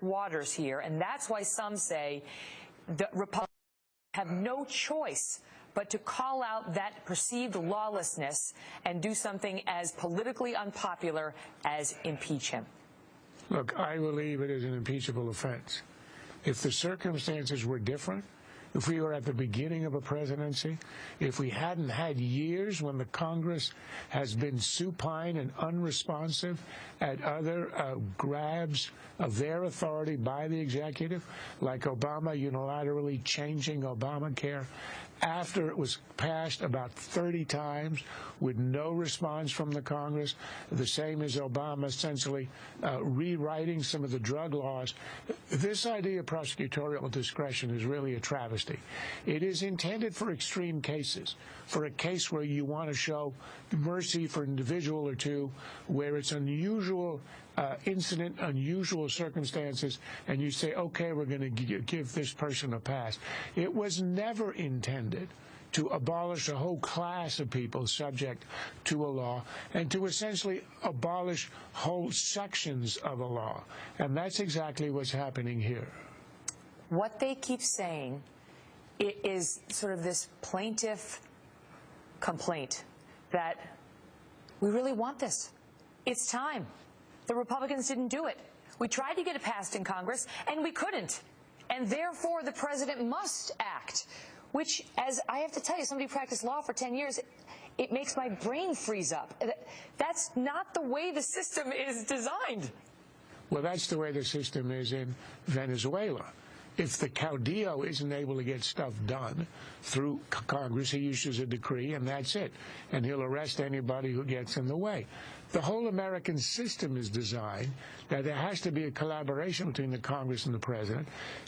waters here, and that's why some say the Republicans have no choice but to call out that perceived lawlessness and do something as politically unpopular as impeach him. Look, I believe it is an impeachable offense. If the circumstances were different, if we were at the beginning of a presidency, if we hadn't had years when the Congress has been supine and unresponsive at other grabs of their authority by the executive, like Obama unilaterally changing Obamacare after it was passed about 30 times with no response from the Congress, the same as Obama essentially rewriting some of the drug laws. This idea of prosecutorial discretion is really a travesty. It is intended for extreme cases, for a case where you want to show mercy for an individual or two, where it's unusual incident, unusual circumstances, and you say, okay, we're going to give this person a pass. It was never intended to abolish a whole class of people subject to a law and to essentially abolish whole sections of a law. And that's exactly what's happening here. What they keep saying is sort of this plaintiff complaint that we really want this. It's time. The Republicans didn't do it. We tried to get it passed in Congress, and we couldn't. And therefore, the president must act, which, as I have to tell you, somebody who practiced law for 10 years, it makes my brain freeze up. That's not the way the system is designed. Well, that's the way the system is in Venezuela. If the caudillo isn't able to get stuff done through Congress, he issues a decree, and that's it. And he'll arrest anybody who gets in the way. The whole American system is designed that there has to be a collaboration between the Congress and the president.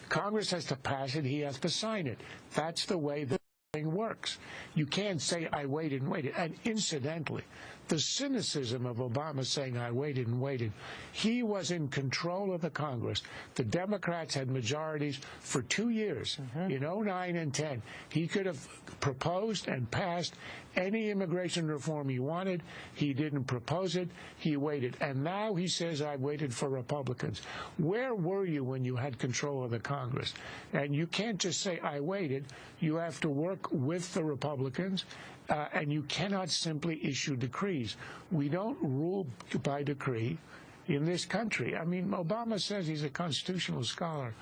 Congress has to pass it. He has to sign it. That's the way the thing works. You can't say, I waited and waited. And incidentally, the cynicism of Obama saying, I waited and waited, he was in control of the Congress. The Democrats had majorities for 2 years, in 2009 and 10. He could have proposed and passed any immigration reform he wanted. He didn't propose it. He waited. And now he says, I waited for Republicans. Where were you when you had control of the Congress? And you can't just say, I waited. You have to work with the Republicans. And you cannot simply issue decrees. We don't rule by decree in this country. I mean, Obama says he's a constitutional scholar.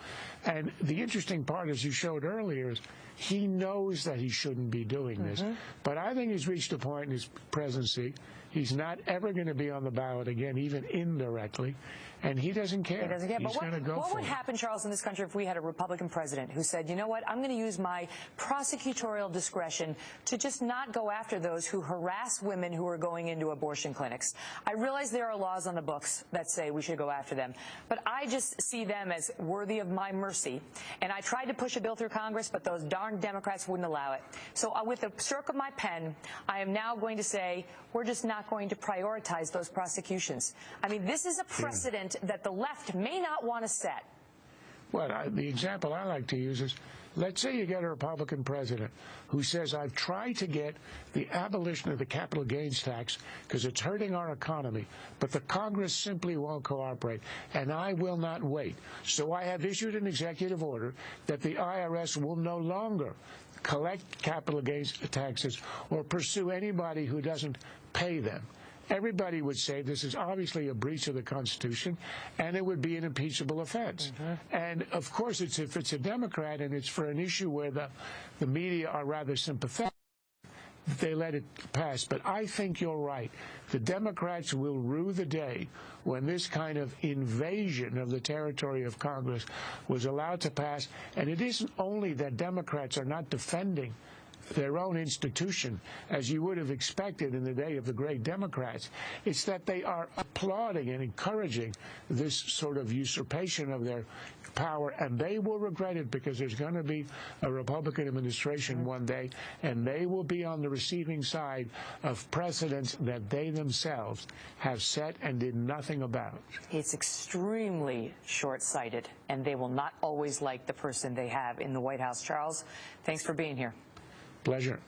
And the interesting part, as you showed earlier, is he knows that he shouldn't be doing this. But I think he's reached a point in his presidency, he's not ever going to be on the ballot again, even indirectly. And he doesn't care. He doesn't care. He's going to go for it. What would happen, Charles, in this country if we had a Republican president who said, you know what, I'm going to use my prosecutorial discretion to just not go after those who harass women who are going into abortion clinics? I realize there are laws on the books that say we should go after them, but I just see them as worthy of my mercy. And I tried to push a bill through Congress, but those darn Democrats wouldn't allow it. So with the stroke of my pen, I am now going to say we're just not going to prioritize those prosecutions. I mean, this is a precedent that the left may not want to set. Well, the example I like to use is, let's say you get a Republican president who says, I've tried to get the abolition of the capital gains tax because it's hurting our economy, but the Congress simply won't cooperate, and I will not wait. So I have issued an executive order that the IRS will no longer collect capital gains taxes or pursue anybody who doesn't pay them. Everybody would say this is obviously a breach of the Constitution, and it would be an impeachable offense. And, of course, if it's a Democrat and it's for an issue where the media are rather sympathetic, they let it pass. But I think you're right. The Democrats will rue the day when this kind of invasion of the territory of Congress was allowed to pass. And it isn't only that Democrats are not defending their own institution, as you would have expected in the day of the great Democrats. It's that they are applauding and encouraging this sort of usurpation of their power, and they will regret it because there's going to be a Republican administration one day, and they will be on the receiving side of precedents that they themselves have set and did nothing about. It's extremely short-sighted, and they will not always like the person they have in the White House. Charles, thanks for being here. Pleasure.